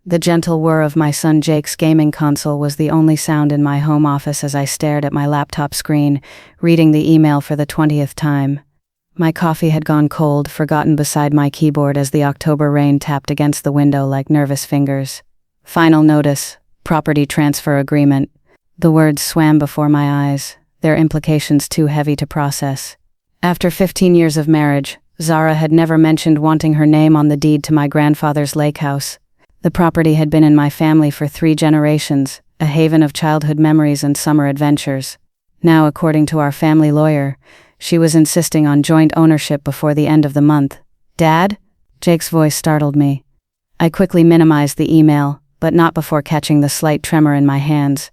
The gentle whir of my son Jake's gaming console was the only sound in my home office as I stared at my laptop screen, reading the email for the 20th time. My coffee had gone cold, forgotten beside my keyboard as the October rain tapped against the window like nervous fingers. Final notice, property transfer agreement. The words swam before my eyes, their implications too heavy to process. After 15 years of marriage, Zara had never mentioned wanting her name on the deed to my grandfather's lake house. The property had been in my family for 3 generations, a haven of childhood memories and summer adventures. Now, according to our family lawyer, she was insisting on joint ownership before the end of the month. "Dad?" Jake's voice startled me. I quickly minimized the email, but not before catching the slight tremor in my hands.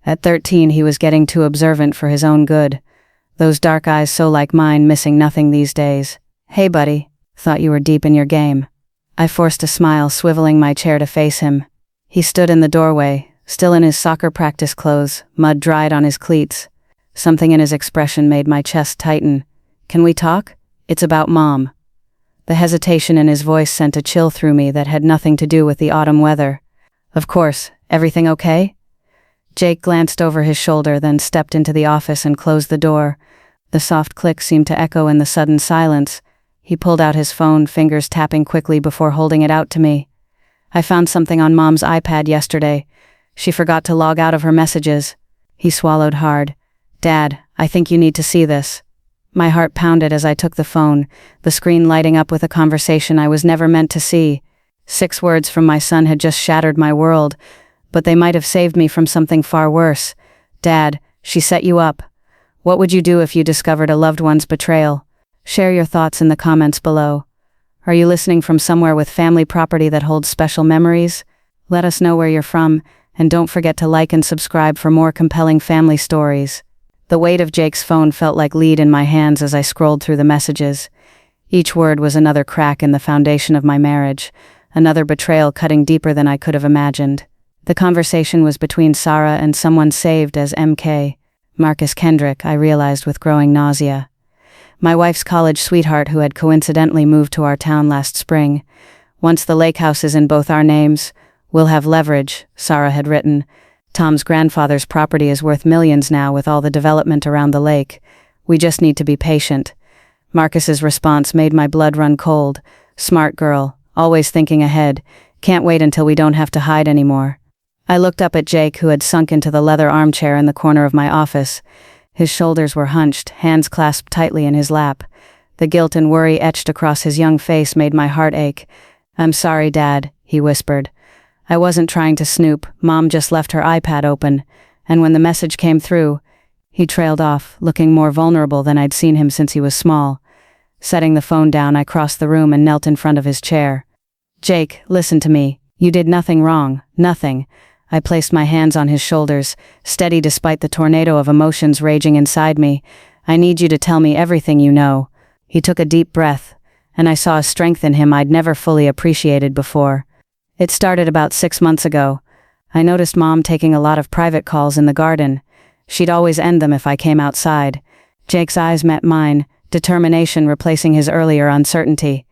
At 13, he was getting too observant for his own good. Those dark eyes so like mine, missing nothing these days. "Hey buddy, thought you were deep in your game." I forced a smile, swiveling my chair to face him. He stood in the doorway, still in his soccer practice clothes, mud dried on his cleats. Something in his expression made my chest tighten. "Can we talk? It's about Mom." The hesitation in his voice sent a chill through me that had nothing to do with the autumn weather. "Of course, everything okay?" Jake glanced over his shoulder, then stepped into the office and closed the door. The soft click seemed to echo in the sudden silence. He pulled out his phone, fingers tapping quickly before holding it out to me. "I found something on Mom's iPad yesterday. She forgot to log out of her messages." He swallowed hard. "Dad, I think you need to see this." My heart pounded as I took the phone, the screen lighting up with a conversation I was never meant to see. 6 words from my son had just shattered my world, but they might have saved me from something far worse. "Dad, she set you up. What would you do if you discovered a loved one's betrayal? Share your thoughts in the comments below. Are you listening from somewhere with family property that holds special memories? Let us know where you're from, and don't forget to like and subscribe for more compelling family stories." The weight of Jake's phone felt like lead in my hands as I scrolled through the messages. Each word was another crack in the foundation of my marriage, another betrayal cutting deeper than I could have imagined. The conversation was between Sarah and someone saved as MK, Marcus Kendrick, I realized with growing nausea. My wife's college sweetheart who had coincidentally moved to our town last spring. "Once the lake house is in both our names, we'll have leverage," Sarah had written. "Tom's grandfather's property is worth millions now with all the development around the lake. We just need to be patient." Marcus's response made my blood run cold. "Smart girl, always thinking ahead. Can't wait until we don't have to hide anymore." I looked up at Jake, who had sunk into the leather armchair in the corner of my office. His shoulders were hunched, hands clasped tightly in his lap. The guilt and worry etched across his young face made my heart ache. "I'm sorry, Dad," he whispered. "I wasn't trying to snoop. Mom just left her iPad open." And when the message came through, he trailed off, looking more vulnerable than I'd seen him since he was small. Setting the phone down, I crossed the room and knelt in front of his chair. "Jake, listen to me. You did nothing wrong. Nothing." I placed my hands on his shoulders, steady despite the tornado of emotions raging inside me. "I need you to tell me everything you know." He took a deep breath, and I saw a strength in him I'd never fully appreciated before. "It started about 6 months ago. I noticed Mom taking a lot of private calls in the garden. She'd always end them if I came outside." Jake's eyes met mine, determination replacing his earlier uncertainty.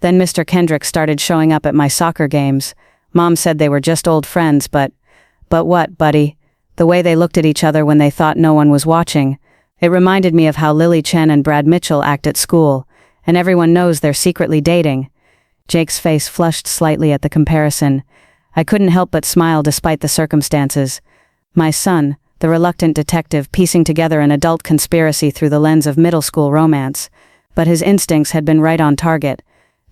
"Then Mr. Kendrick started showing up at my soccer games. Mom said they were just old friends, but what, buddy? The way they looked at each other when they thought no one was watching. It reminded me of how Lily Chen and Brad Mitchell act at school, and everyone knows they're secretly dating." Jake's face flushed slightly at the comparison. I couldn't help but smile despite the circumstances. My son, the reluctant detective piecing together an adult conspiracy through the lens of middle school romance. But his instincts had been right on target.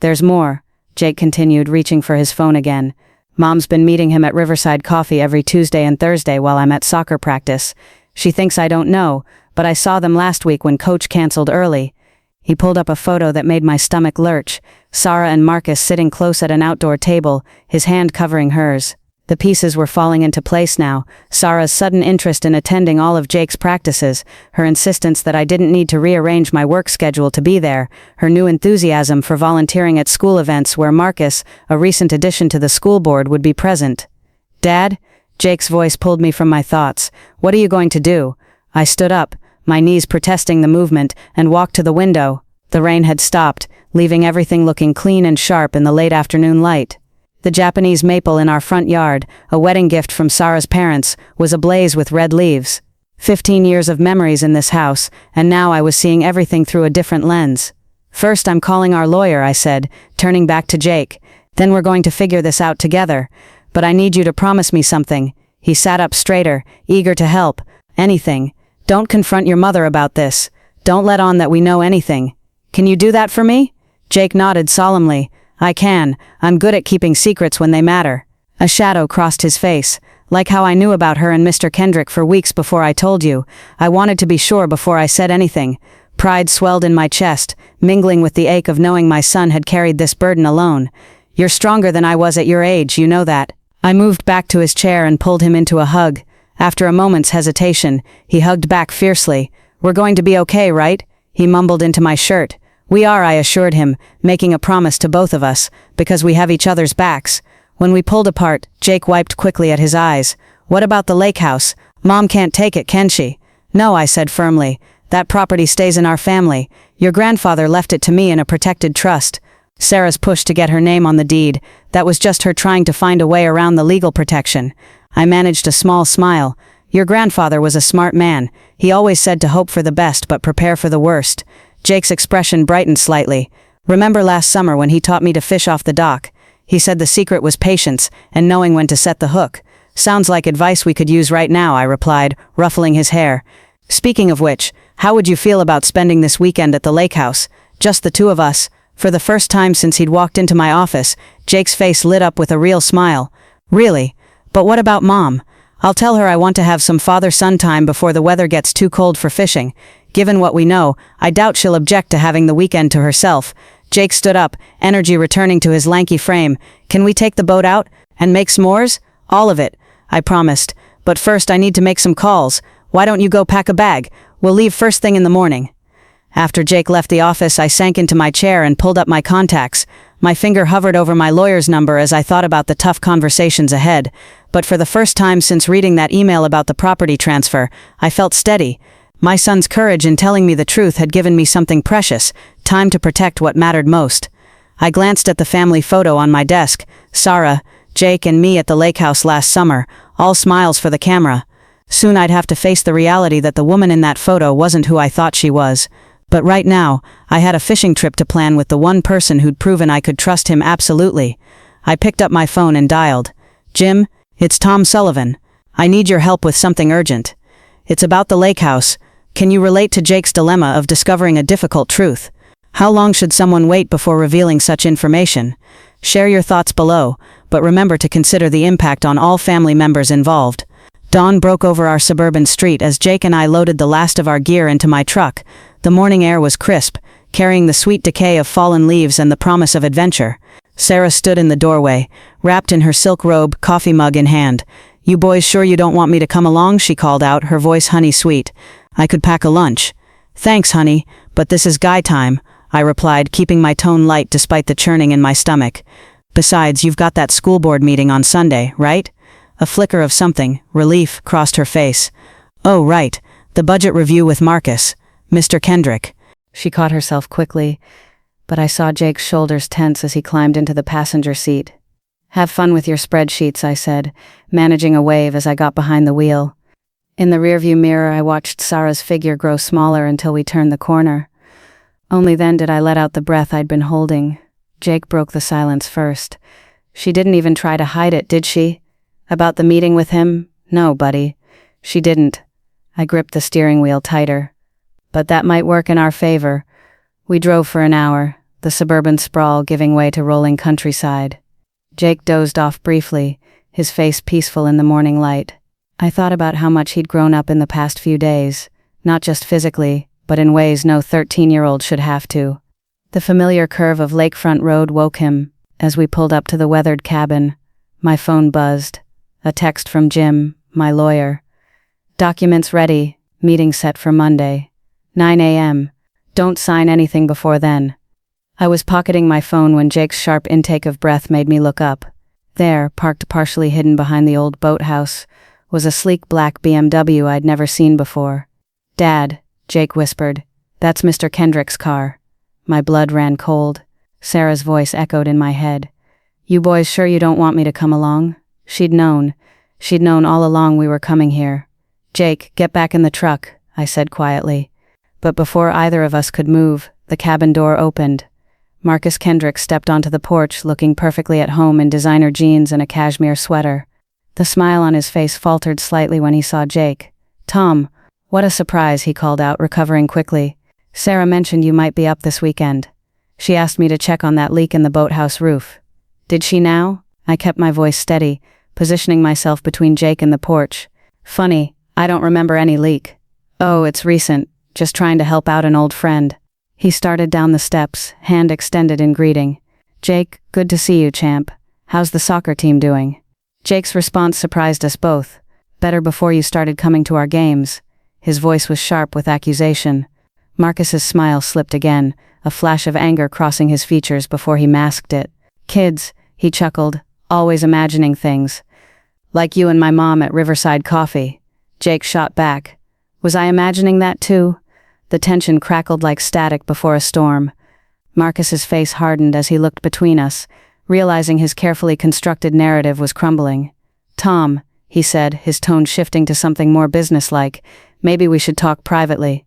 "There's more," Jake continued, reaching for his phone again. "Mom's been meeting him at Riverside Coffee every Tuesday and Thursday while I'm at soccer practice. She thinks I don't know, but I saw them last week when Coach canceled early." He pulled up a photo that made my stomach lurch. Sarah and Marcus sitting close at an outdoor table, his hand covering hers. The pieces were falling into place now. Sarah's sudden interest in attending all of Jake's practices, her insistence that I didn't need to rearrange my work schedule to be there, her new enthusiasm for volunteering at school events where Marcus, a recent addition to the school board, would be present. "Dad?" Jake's voice pulled me from my thoughts. "What are you going to do?" I stood up, my knees protesting the movement, and walked to the window. The rain had stopped, leaving everything looking clean and sharp in the late afternoon light. The Japanese maple in our front yard, a wedding gift from Sarah's parents, was ablaze with red leaves. 15 years of memories in this house, and now I was seeing everything through a different lens. "First, I'm calling our lawyer," I said, turning back to Jake. "Then we're going to figure this out together. But I need you to promise me something." He sat up straighter, eager to help. "Anything. Don't confront your mother about this. Don't let on that we know anything. Can you do that for me?" Jake nodded solemnly. "I can. I'm good at keeping secrets when they matter." A shadow crossed his face. "Like how I knew about her and Mr. Kendrick for weeks before I told you. I wanted to be sure before I said anything." Pride swelled in my chest, mingling with the ache of knowing my son had carried this burden alone. "You're stronger than I was at your age, you know that." I moved back to his chair and pulled him into a hug. After a moment's hesitation, he hugged back fiercely. "We're going to be okay, right?" He mumbled into my shirt. "We are," I assured him, making a promise to both of us, because we have each other's backs. When we pulled apart, Jake wiped quickly at his eyes. "What about the lake house? Mom can't take it, can she?" "No," I said firmly. "That property stays in our family. Your grandfather left it to me in a protected trust." Sarah's push to get her name on the deed, that was just her trying to find a way around the legal protection. I managed a small smile. "Your grandfather was a smart man. He always said to hope for the best but prepare for the worst." Jake's expression brightened slightly. "Remember last summer when he taught me to fish off the dock? He said the secret was patience and knowing when to set the hook." "Sounds like advice we could use right now," I replied, ruffling his hair. "Speaking of which, how would you feel about spending this weekend at the lake house? Just the two of us." For the first time since he'd walked into my office, Jake's face lit up with a real smile. "Really? But what about Mom? I'll tell her I want to have some father-son time before the weather gets too cold for fishing. Given what we know, I doubt she'll object to having the weekend to herself." Jake stood up, energy returning to his lanky frame. "Can we take the boat out? And make s'mores?" "All of it," I promised. "But first I need to make some calls. Why don't you go pack a bag? We'll leave first thing in the morning." After Jake left the office, I sank into my chair and pulled up my contacts. My finger hovered over my lawyer's number as I thought about the tough conversations ahead. But for the first time since reading that email about the property transfer, I felt steady. My son's courage in telling me the truth had given me something precious, time to protect what mattered most. I glanced at the family photo on my desk. Sarah, Jake, and me at the lake house last summer, all smiles for the camera. Soon I'd have to face the reality that the woman in that photo wasn't who I thought she was. But right now, I had a fishing trip to plan with the one person who'd proven I could trust him absolutely. I picked up my phone and dialed. "Jim, it's Tom Sullivan. I need your help with something urgent. It's about the lake house. Can you relate to Jake's dilemma of discovering a difficult truth? How long should someone wait before revealing such information? Share your thoughts below, but remember to consider the impact on all family members involved." Dawn broke over our suburban street as Jake and I loaded the last of our gear into my truck. The morning air was crisp, carrying the sweet decay of fallen leaves and the promise of adventure. Sarah stood in the doorway, wrapped in her silk robe, coffee mug in hand. "You boys sure you don't want me to come along?" she called out, her voice honey-sweet. "I could pack a lunch." "Thanks, honey, but this is guy time," I replied, keeping my tone light despite the churning in my stomach. "Besides, you've got that school board meeting on Sunday, right?" A flicker of something, relief, crossed her face. "Oh, right, the budget review with Marcus. Mr. Kendrick." She caught herself quickly, but I saw Jake's shoulders tense as he climbed into the passenger seat. "Have fun with your spreadsheets," I said, managing a wave as I got behind the wheel. In the rearview mirror, I watched Sarah's figure grow smaller until we turned the corner. Only then did I let out the breath I'd been holding. Jake broke the silence first. "She didn't even try to hide it, did she? About the meeting with him? No, buddy. She didn't." I gripped the steering wheel tighter. "But that might work in our favor." We drove for an hour, the suburban sprawl giving way to rolling countryside. Jake dozed off briefly, his face peaceful in the morning light. I thought about how much he'd grown up in the past few days, not just physically, but in ways no 13-year-old should have to. The familiar curve of Lakefront Road woke him. As we pulled up to the weathered cabin, my phone buzzed. A text from Jim, my lawyer. "Documents ready, meeting set for Monday. 9 a.m. Don't sign anything before then." I was pocketing my phone when Jake's sharp intake of breath made me look up. There, parked partially hidden behind the old boathouse, was a sleek black BMW I'd never seen before. "Dad," Jake whispered, "that's Mr. Kendrick's car." My blood ran cold. Sarah's voice echoed in my head. You boys sure you don't want me to come along? She'd known. She'd known all along we were coming here. Jake, get back in the truck, I said quietly. But before either of us could move, the cabin door opened. Marcus Kendrick stepped onto the porch looking perfectly at home in designer jeans and a cashmere sweater. The smile on his face faltered slightly when he saw Jake. Tom, what a surprise, he called out, recovering quickly. Sarah mentioned you might be up this weekend. She asked me to check on that leak in the boathouse roof. Did she now? I kept my voice steady, positioning myself between Jake and the porch. Funny, I don't remember any leak. Oh, it's recent, just trying to help out an old friend. He started down the steps, hand extended in greeting. Jake, good to see you, champ. How's the soccer team doing? Jake's response surprised us both. Better before you started coming to our games. His voice was sharp with accusation. Marcus's smile slipped again, a flash of anger crossing his features before he masked it. Kids, he chuckled, always imagining things. Like you and my mom at Riverside Coffee. Jake shot back. Was I imagining that too? The tension crackled like static before a storm. Marcus's face hardened as he looked between us, realizing his carefully constructed narrative was crumbling. Tom, he said, his tone shifting to something more businesslike, maybe we should talk privately.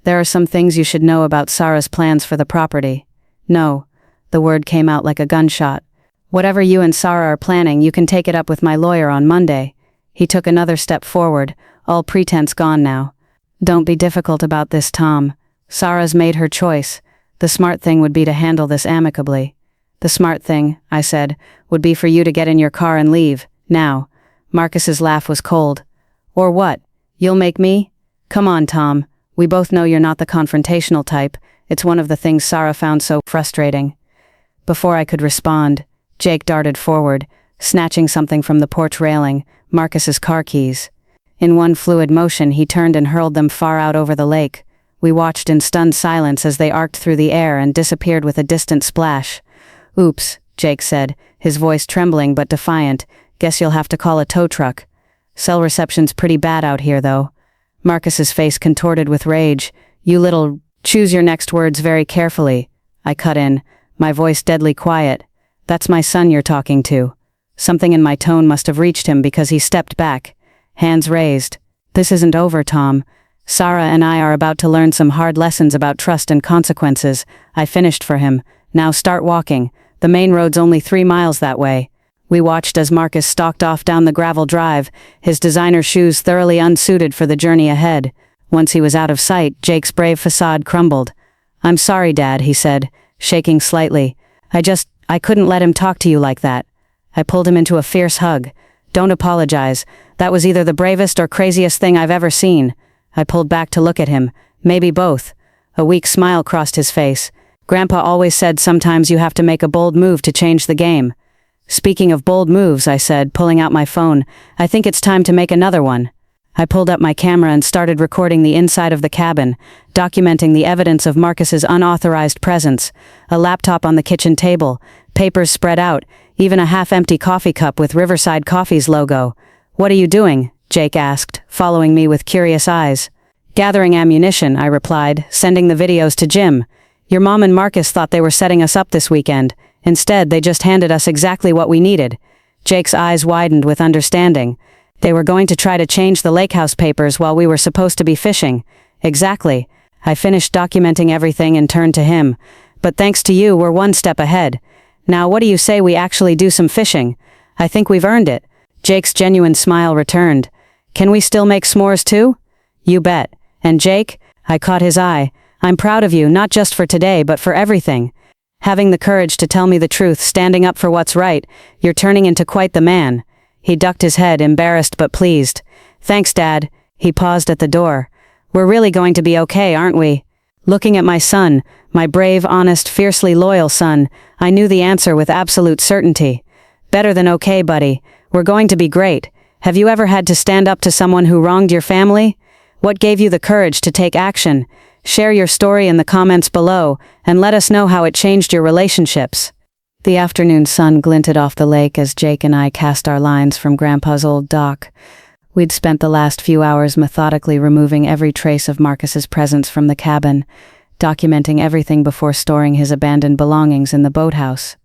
There are some things you should know about Sarah's plans for the property. No. The word came out like a gunshot. Whatever you and Sarah are planning, you can take it up with my lawyer on Monday. He took another step forward, all pretense gone now. Don't be difficult about this, Tom. Sarah's made her choice. The smart thing would be to handle this amicably. The smart thing, I said, would be for you to get in your car and leave, now. Marcus's laugh was cold. Or what? You'll make me? Come on, Tom. We both know you're not the confrontational type. It's one of the things Sarah found so frustrating. Before I could respond, Jake darted forward, snatching something from the porch railing, Marcus's car keys. In one fluid motion, he turned and hurled them far out over the lake. We watched in stunned silence as they arced through the air and disappeared with a distant splash. Oops, Jake said, his voice trembling but defiant. Guess you'll have to call a tow truck. Cell reception's pretty bad out here, though. Marcus's face contorted with rage. You little... Choose your next words very carefully. I cut in, my voice deadly quiet. That's my son you're talking to. Something in my tone must have reached him because he stepped back. Hands raised. This isn't over, Tom. Sarah and I are about to learn some hard lessons about trust and consequences. I finished for him. Now start walking. The main road's only 3 miles that way. We watched as Marcus stalked off down the gravel drive, his designer shoes thoroughly unsuited for the journey ahead. Once he was out of sight, Jake's brave facade crumbled. I'm sorry, Dad, he said, shaking slightly. I couldn't let him talk to you like that. I pulled him into a fierce hug. Don't apologize. That was either the bravest or craziest thing I've ever seen. I pulled back to look at him. Maybe both. A weak smile crossed his face. Grandpa always said sometimes you have to make a bold move to change the game. Speaking of bold moves, I said, pulling out my phone, I think it's time to make another one. I pulled up my camera and started recording the inside of the cabin, documenting the evidence of Marcus's unauthorized presence, a laptop on the kitchen table, papers spread out, even a half-empty coffee cup with Riverside Coffee's logo. What are you doing? Jake asked, following me with curious eyes. Gathering ammunition, I replied, sending the videos to Jim. Your mom and Marcus thought they were setting us up this weekend. Instead, they just handed us exactly what we needed. Jake's eyes widened with understanding. They were going to try to change the lake house papers while we were supposed to be fishing. Exactly. I finished documenting everything and turned to him. But thanks to you, we're one step ahead. Now what do you say we actually do some fishing? I think we've earned it. Jake's genuine smile returned. Can we still make s'mores too? You bet. And Jake? I caught his eye. I'm proud of you, not just for today, but for everything. Having the courage to tell me the truth, standing up for what's right, you're turning into quite the man. He ducked his head, embarrassed but pleased. Thanks, Dad. He paused at the door. We're really going to be okay, aren't we? Looking at my son, my brave, honest, fiercely loyal son, I knew the answer with absolute certainty. Better than okay, buddy. We're going to be great. Have you ever had to stand up to someone who wronged your family? What gave you the courage to take action? Share your story in the comments below, and let us know how it changed your relationships. The afternoon sun glinted off the lake as Jake and I cast our lines from Grandpa's old dock. We'd spent the last few hours methodically removing every trace of Marcus's presence from the cabin, documenting everything before storing his abandoned belongings in the boathouse.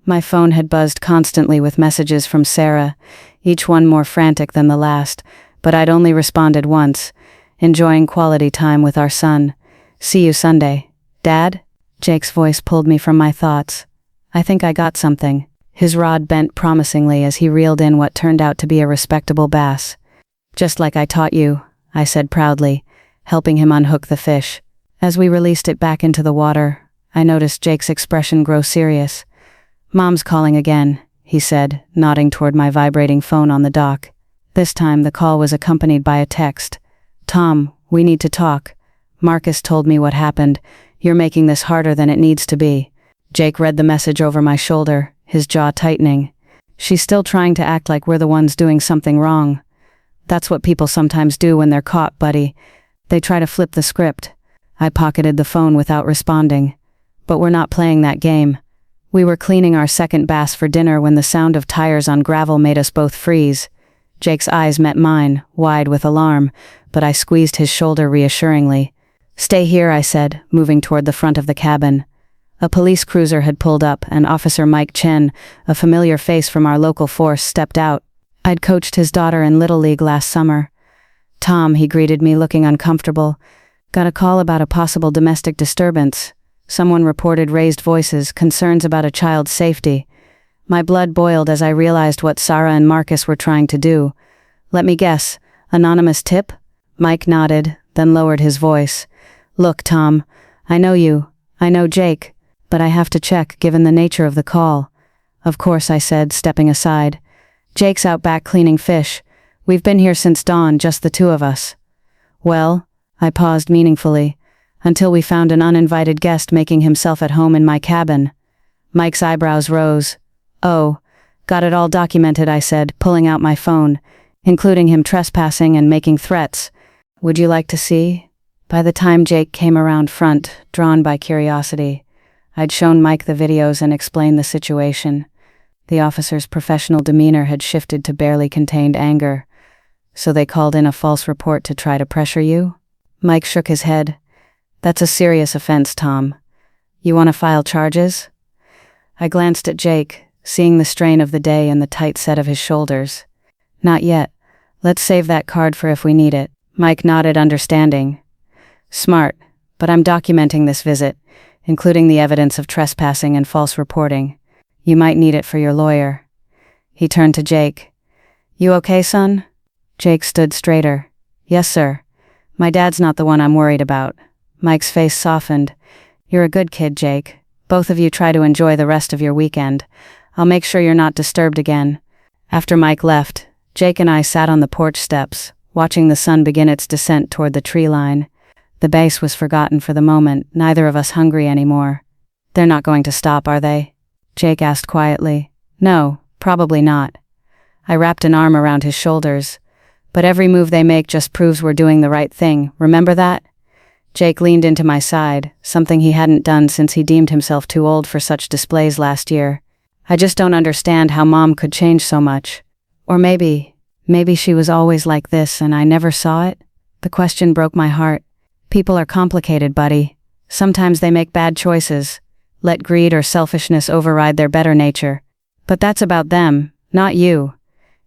My phone had buzzed constantly with messages from Sarah, each one more frantic than the last, but I'd only responded once, enjoying quality time with our son. See you Sunday. Dad? Jake's voice pulled me from my thoughts. I think I got something. His rod bent promisingly as he reeled in what turned out to be a respectable bass. Just like I taught you, I said proudly, helping him unhook the fish. As we released it back into the water, I noticed Jake's expression grow serious. Mom's calling again, he said, nodding toward my vibrating phone on the dock. This time the call was accompanied by a text. Tom, we need to talk. Marcus told me what happened. You're making this harder than it needs to be. Jake read the message over my shoulder, his jaw tightening. She's still trying to act like we're the ones doing something wrong. That's what people sometimes do when they're caught, buddy. They try to flip the script. I pocketed the phone without responding. But we're not playing that game. We were cleaning our second bass for dinner when the sound of tires on gravel made us both freeze. Jake's eyes met mine, wide with alarm, but I squeezed his shoulder reassuringly. Stay here, I said, moving toward the front of the cabin. A police cruiser had pulled up, and Officer Mike Chen, a familiar face from our local force, stepped out. I'd coached his daughter in Little League last summer. Tom, he greeted me, looking uncomfortable. Got a call about a possible domestic disturbance. Someone reported raised voices, concerns about a child's safety. My blood boiled as I realized what Sarah and Marcus were trying to do. Let me guess, anonymous tip? Mike nodded, then lowered his voice. Look, Tom, I know you. I know Jake. But I have to check, given the nature of the call. Of course, I said, stepping aside. Jake's out back cleaning fish. We've been here since dawn, just the two of us. Well, I paused meaningfully, until we found an uninvited guest making himself at home in my cabin. Mike's eyebrows rose. Oh, got it all documented, I said, pulling out my phone, including him trespassing and making threats. Would you like to see? By the time Jake came around front, drawn by curiosity, I'd shown Mike the videos and explained the situation. The officer's professional demeanor had shifted to barely contained anger. So they called in a false report to try to pressure you? Mike shook his head. That's a serious offense, Tom. You want to file charges? I glanced at Jake, seeing the strain of the day and the tight set of his shoulders. Not yet. Let's save that card for if we need it. Mike nodded, understanding. Smart, but I'm documenting this visit, including the evidence of trespassing and false reporting. You might need it for your lawyer. He turned to Jake. You okay, son? Jake stood straighter. Yes, sir. My dad's not the one I'm worried about. Mike's face softened. You're a good kid, Jake. Both of you try to enjoy the rest of your weekend. I'll make sure you're not disturbed again. After Mike left, Jake and I sat on the porch steps, watching the sun begin its descent toward the tree line. The bass was forgotten for the moment, neither of us hungry anymore. They're not going to stop, are they? Jake asked quietly. No, probably not. I wrapped an arm around his shoulders. But every move they make just proves we're doing the right thing, remember that? Jake leaned into my side, something he hadn't done since he deemed himself too old for such displays last year. I just don't understand how Mom could change so much. Or maybe she was always like this and I never saw it? The question broke my heart. People are complicated, buddy. Sometimes they make bad choices. Let greed or selfishness override their better nature. But that's about them, not you.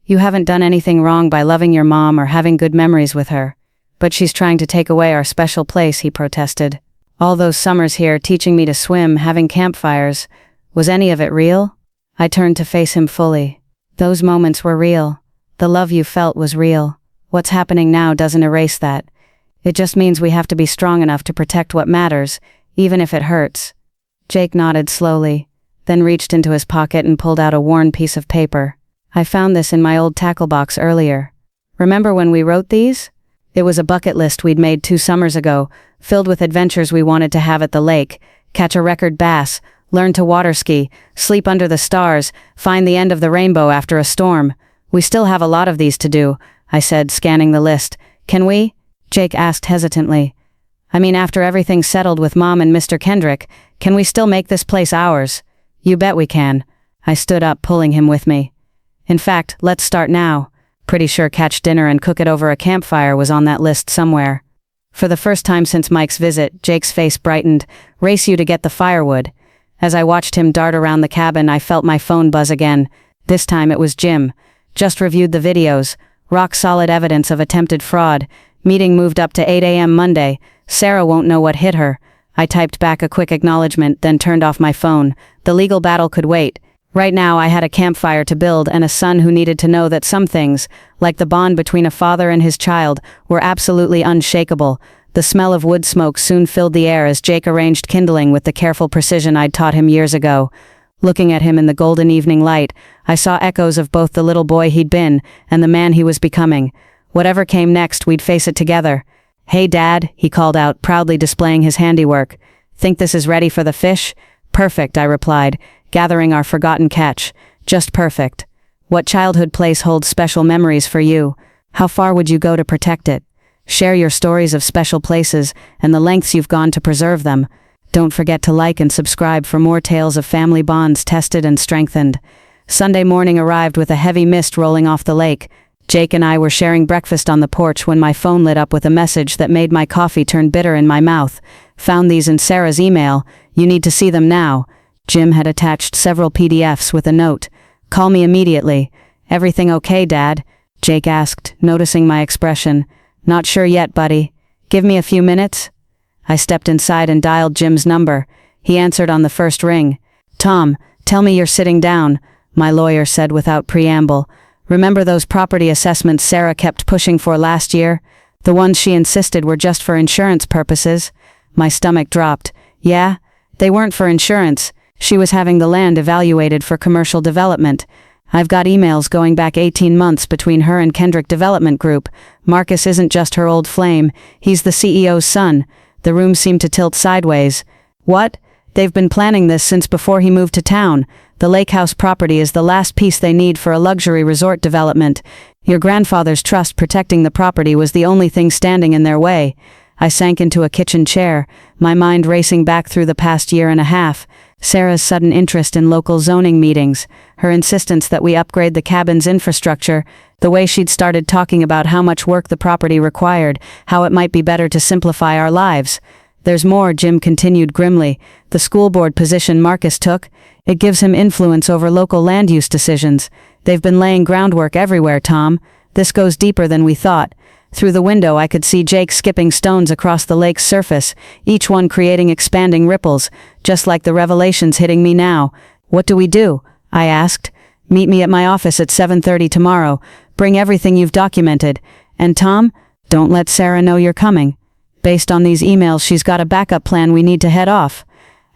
You haven't done anything wrong by loving your mom or having good memories with her. But she's trying to take away our special place, he protested. All those summers here teaching me to swim, having campfires. Was any of it real? I turned to face him fully. Those moments were real. The love you felt was real. What's happening now doesn't erase that. It just means we have to be strong enough to protect what matters, even if it hurts. Jake nodded slowly, then reached into his pocket and pulled out a worn piece of paper. I found this in my old tackle box earlier. Remember when we wrote these? It was a bucket list we'd made 2 summers ago, filled with adventures we wanted to have at the lake, catch a record bass, learn to water ski, sleep under the stars, find the end of the rainbow after a storm. We still have a lot of these to do, I said, scanning the list. Can we? Jake asked hesitantly. I mean, after everything's settled with Mom and Mr. Kendrick, can we still make this place ours? You bet we can. I stood up, pulling him with me. In fact, let's start now. Pretty sure catch dinner and cook it over a campfire was on that list somewhere. For the first time since Mike's visit, Jake's face brightened. Race you to get the firewood. As I watched him dart around the cabin, I felt my phone buzz again. This time it was Jim. Just reviewed the videos. Rock solid evidence of attempted fraud. Meeting moved up to 8 a.m. Monday. Sarah won't know what hit her. I typed back a quick acknowledgement, then turned off my phone. The legal battle could wait. Right now I had a campfire to build and a son who needed to know that some things, like the bond between a father and his child, were absolutely unshakable. The smell of wood smoke soon filled the air as Jake arranged kindling with the careful precision I'd taught him years ago. Looking at him in the golden evening light, I saw echoes of both the little boy he'd been and the man he was becoming. Whatever came next, we'd face it together. "Hey, Dad," he called out, proudly displaying his handiwork. "Think this is ready for the fish?" "Perfect," I replied, gathering our forgotten catch. "Just perfect. What childhood place holds special memories for you? How far would you go to protect it? Share your stories of special places and the lengths you've gone to preserve them. Don't forget to like and subscribe for more tales of family bonds tested and strengthened." Sunday morning arrived with a heavy mist rolling off the lake. Jake and I were sharing breakfast on the porch when my phone lit up with a message that made my coffee turn bitter in my mouth. "Found these in Sarah's email. You need to see them now." Jim had attached several PDFs with a note. "Call me immediately." "Everything okay, Dad?" Jake asked, noticing my expression. "Not sure yet, buddy. Give me a few minutes." I stepped inside and dialed Jim's number. He answered on the first ring. "Tom, tell me you're sitting down," my lawyer said without preamble. "Remember those property assessments Sarah kept pushing for last year? The ones she insisted were just for insurance purposes?" My stomach dropped. "Yeah? They weren't for insurance. She was having the land evaluated for commercial development. I've got emails going back 18 months between her and Kendrick Development Group. Marcus isn't just her old flame. He's the CEO's son." The room seemed to tilt sideways. "What? They've been planning this since before he moved to town. The lake house property is the last piece they need for a luxury resort development. Your grandfather's trust protecting the property was the only thing standing in their way." I sank into a kitchen chair, my mind racing back through the past year and a half. Sarah's sudden interest in local zoning meetings, her insistence that we upgrade the cabin's infrastructure, the way she'd started talking about how much work the property required, how it might be better to simplify our lives. "There's more," Jim continued grimly. "The school board position Marcus took, it gives him influence over local land use decisions. They've been laying groundwork everywhere, Tom. This goes deeper than we thought." Through the window I could see Jake skipping stones across the lake's surface, each one creating expanding ripples, just like the revelations hitting me now. "What do we do?" I asked. "Meet me at my office at 7:30 tomorrow. Bring everything you've documented. And Tom, don't let Sarah know you're coming. Based on these emails, she's got a backup plan we need to head off."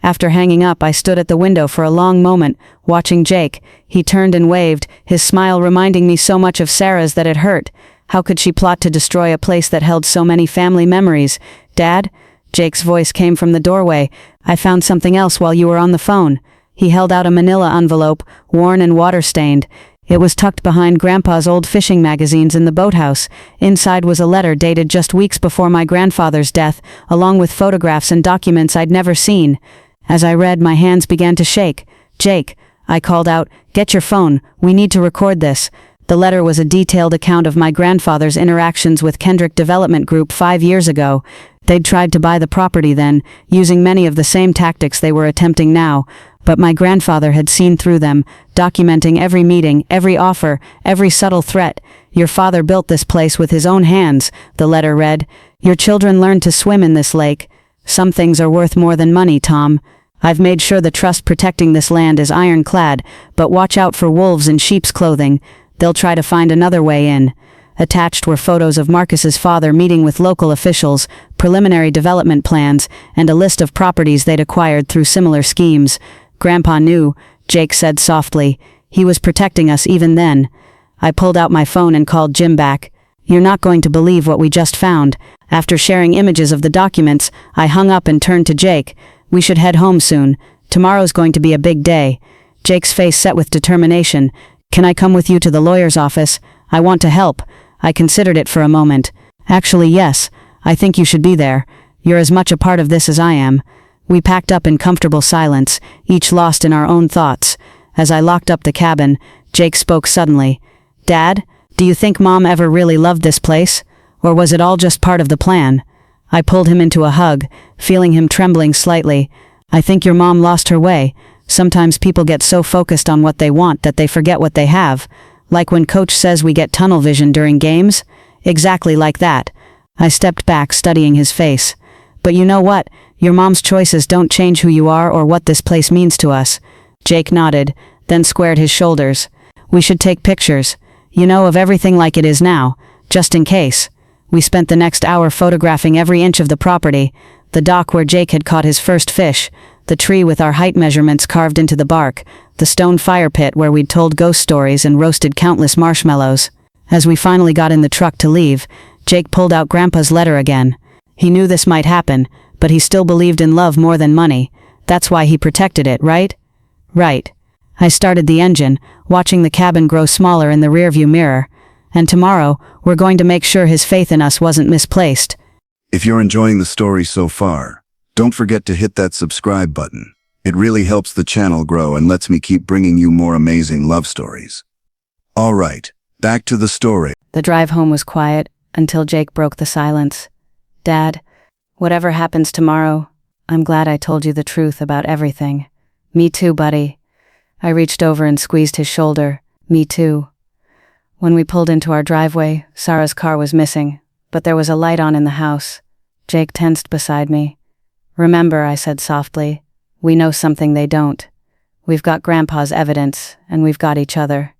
After hanging up, I stood at the window for a long moment, watching Jake. He turned and waved, his smile reminding me so much of Sarah's that it hurt. How could she plot to destroy a place that held so many family memories? "Dad?" Jake's voice came from the doorway. "I found something else while you were on the phone." He held out a manila envelope, worn and water-stained. It was tucked behind Grandpa's old fishing magazines in the boathouse. Inside was a letter dated just weeks before my grandfather's death, along with photographs and documents I'd never seen. As I read, my hands began to shake. "Jake," I called out, "get your phone. We need to record this." The letter was a detailed account of my grandfather's interactions with Kendrick Development Group 5 years ago. They'd tried to buy the property then, using many of the same tactics they were attempting now. But my grandfather had seen through them, documenting every meeting, every offer, every subtle threat. "Your father built this place with his own hands," the letter read. "Your children learned to swim in this lake. Some things are worth more than money, Tom. I've made sure the trust protecting this land is ironclad, but watch out for wolves in sheep's clothing. They'll try to find another way in." Attached were photos of Marcus's father meeting with local officials, preliminary development plans, and a list of properties they'd acquired through similar schemes. "Grandpa knew," Jake said softly. "He was protecting us even then." I pulled out my phone and called Jim back. "You're not going to believe what we just found." After sharing images of the documents, I hung up and turned to Jake. "We should head home soon. Tomorrow's going to be a big day." Jake's face set with determination. "Can I come with you to the lawyer's office? I want to help." I considered it for a moment. "Actually, yes. I think you should be there. You're as much a part of this as I am." We packed up in comfortable silence, each lost in our own thoughts. As I locked up the cabin, Jake spoke suddenly. "Dad, do you think Mom ever really loved this place? Or was it all just part of the plan?" I pulled him into a hug, feeling him trembling slightly. I think your mom lost her way. Sometimes people get so focused on what they want that they forget what they have. Like when coach says we get tunnel vision during games? Exactly like that. I stepped back, studying his face. But you know what? Your mom's choices don't change who you are or what this place means to us. Jake nodded, then squared his shoulders. We should take pictures, of everything like it is now, just in case. We spent the next hour photographing every inch of the property, the dock where Jake had caught his first fish, the tree with our height measurements carved into the bark, the stone fire pit where we'd told ghost stories and roasted countless marshmallows. As we finally got in the truck to leave, Jake pulled out Grandpa's letter again. He knew this might happen, but he still believed in love more than money. That's why he protected it, right? Right. I started the engine, watching the cabin grow smaller in the rearview mirror. And tomorrow, we're going to make sure his faith in us wasn't misplaced. If you're enjoying the story so far, don't forget to hit that subscribe button. It really helps the channel grow and lets me keep bringing you more amazing love stories. All right, back to the story. The drive home was quiet until Jake broke the silence. Dad, whatever happens tomorrow, I'm glad I told you the truth about everything. Me too, buddy. I reached over and squeezed his shoulder. Me too. When we pulled into our driveway, Sarah's car was missing, but there was a light on in the house. Jake tensed beside me. Remember, I said softly, we know something they don't. We've got Grandpa's evidence, and we've got each other.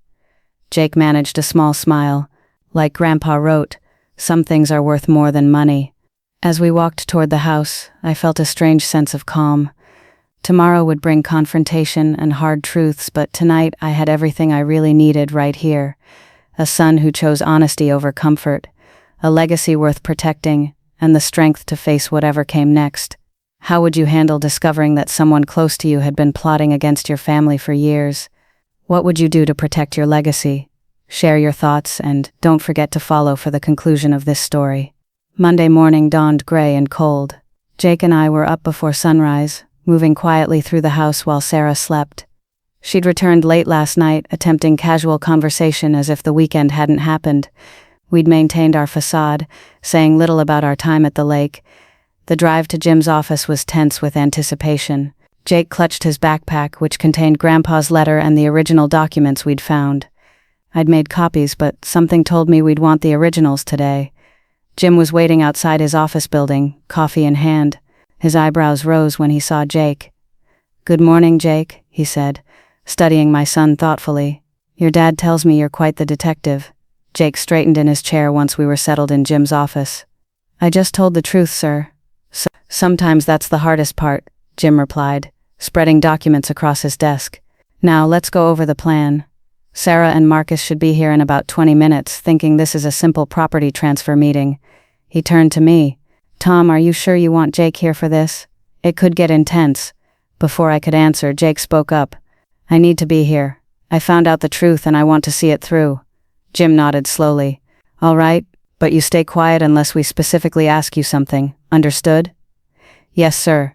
Jake managed a small smile. Like Grandpa wrote, some things are worth more than money. As we walked toward the house, I felt a strange sense of calm. Tomorrow would bring confrontation and hard truths, but tonight I had everything I really needed right here. A son who chose honesty over comfort, a legacy worth protecting, and the strength to face whatever came next. How would you handle discovering that someone close to you had been plotting against your family for years? What would you do to protect your legacy? Share your thoughts, and don't forget to follow for the conclusion of this story. Monday morning dawned gray and cold. Jake and I were up before sunrise, moving quietly through the house while Sarah slept. She'd returned late last night, attempting casual conversation as if the weekend hadn't happened. We'd maintained our facade, saying little about our time at the lake. The drive to Jim's office was tense with anticipation. Jake clutched his backpack, which contained Grandpa's letter and the original documents we'd found. I'd made copies, but something told me we'd want the originals today. Jim was waiting outside his office building, coffee in hand. His eyebrows rose when he saw Jake. "Good morning, Jake," he said, studying my son thoughtfully. "Your dad tells me you're quite the detective." Jake straightened in his chair once we were settled in Jim's office. "I just told the truth, sir." Sometimes that's the hardest part," Jim replied, spreading documents across his desk. "Now let's go over the plan. Sarah and Marcus should be here in about 20 minutes, thinking this is a simple property transfer meeting." He turned to me. "Tom, are you sure you want Jake here for this? It could get intense." Before I could answer, Jake spoke up. "I need to be here. I found out the truth and I want to see it through." Jim nodded slowly. "All right, but you stay quiet unless we specifically ask you something. Understood?" "Yes, sir."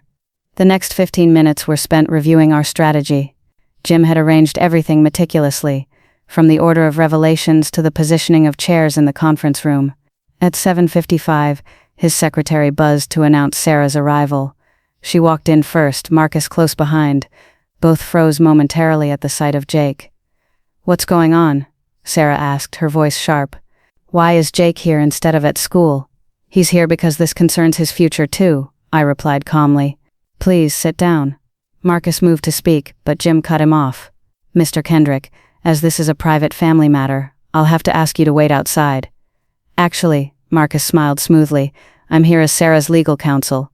The next 15 minutes were spent reviewing our strategy. Jim had arranged everything meticulously, from the order of revelations to the positioning of chairs in the conference room. At 7:55, his secretary buzzed to announce Sarah's arrival. She walked in first, Marcus close behind. Both froze momentarily at the sight of Jake. "What's going on?" Sarah asked, her voice sharp. "Why is Jake here instead of at school?" "He's here because this concerns his future too," I replied calmly. "Please sit down." Marcus moved to speak, but Jim cut him off. "Mr. Kendrick, as this is a private family matter, I'll have to ask you to wait outside." "Actually," Marcus smiled smoothly, "I'm here as Sarah's legal counsel."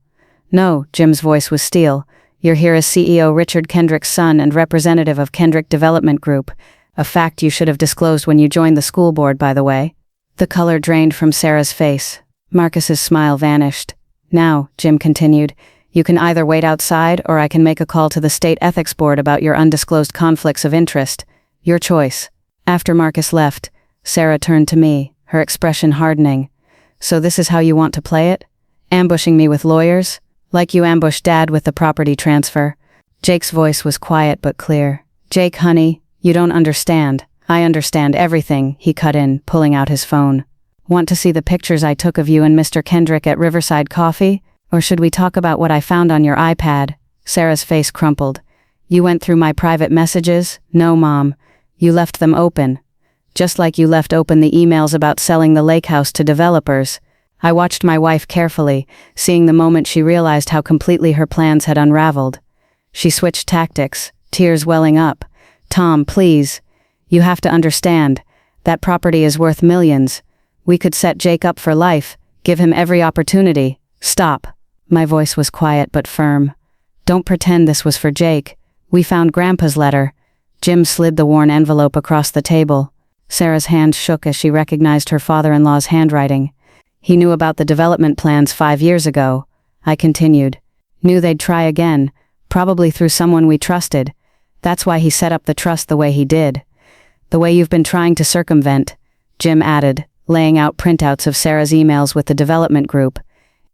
"No," Jim's voice was steel. "You're here as CEO Richard Kendrick's son and representative of Kendrick Development Group, a fact you should have disclosed when you joined the school board, by the way." The color drained from Sarah's face. Marcus's smile vanished. "Now," Jim continued, "you can either wait outside or I can make a call to the state ethics board about your undisclosed conflicts of interest. Your choice." After Marcus left, Sarah turned to me, her expression hardening. "So this is how you want to play it? Ambushing me with lawyers? Like you ambushed Dad with the property transfer?" Jake's voice was quiet but clear. "Jake, honey, you don't understand." "I understand everything," he cut in, pulling out his phone. "Want to see the pictures I took of you and Mr. Kendrick at Riverside Coffee? Or should we talk about what I found on your iPad?" Sarah's face crumpled. You went through my private messages? No, Mom. You left them open. Just like you left open the emails about selling the lake house to developers. I watched my wife carefully, seeing the moment she realized how completely her plans had unraveled. She switched tactics, tears welling up. Tom, please. You have to understand. That property is worth millions. We could set Jake up for life, give him every opportunity. Stop. My voice was quiet but firm. Don't pretend this was for Jake. We found Grandpa's letter. Jim slid the worn envelope across the table. Sarah's hand shook as she recognized her father-in-law's handwriting. He knew about the development plans 5 years ago. I continued. Knew they'd try again, probably through someone we trusted. That's why he set up the trust the way he did. The way you've been trying to circumvent, Jim added, laying out printouts of Sarah's emails with the development group.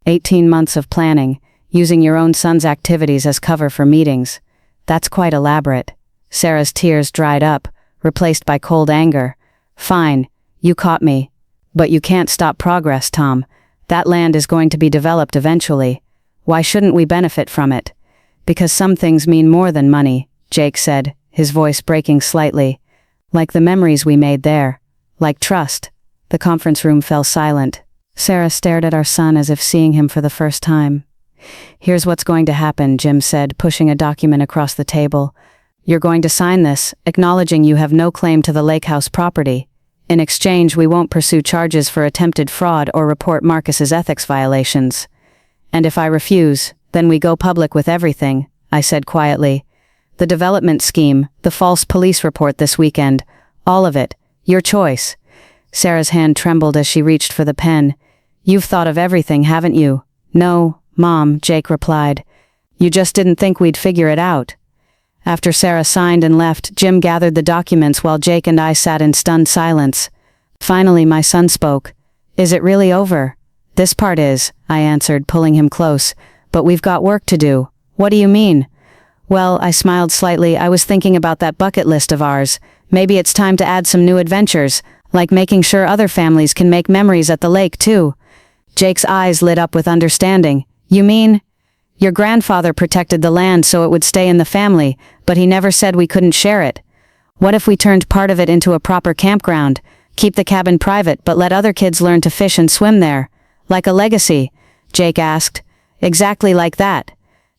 18 months of planning, using your own son's activities as cover for meetings. That's quite elaborate. Sarah's tears dried up, replaced by cold anger. Fine, you caught me. But you can't stop progress, Tom. That land is going to be developed eventually. Why shouldn't we benefit from it? Because some things mean more than money, Jake said, his voice breaking slightly. Like the memories we made there. Like trust. The conference room fell silent. Sarah stared at our son as if seeing him for the first time. Here's what's going to happen, Jim said, pushing a document across the table. You're going to sign this, acknowledging you have no claim to the lake house property. In exchange, we won't pursue charges for attempted fraud or report Marcus's ethics violations. And if I refuse, then we go public with everything, I said quietly. The development scheme, the false police report this weekend, all of it, your choice. Sarah's hand trembled as she reached for the pen. You've thought of everything, haven't you? No, Mom, Jake replied. You just didn't think we'd figure it out. After Sarah signed and left, Jim gathered the documents while Jake and I sat in stunned silence. Finally, my son spoke. Is it really over? This part is, I answered, pulling him close. But we've got work to do. What do you mean? Well, I smiled slightly. I was thinking about that bucket list of ours. Maybe it's time to add some new adventures, like making sure other families can make memories at the lake, too. Jake's eyes lit up with understanding. You mean? Your grandfather protected the land so it would stay in the family, but he never said we couldn't share it. What if we turned part of it into a proper campground? Keep the cabin private, but let other kids learn to fish and swim there. Like a legacy? Jake asked. Exactly like that.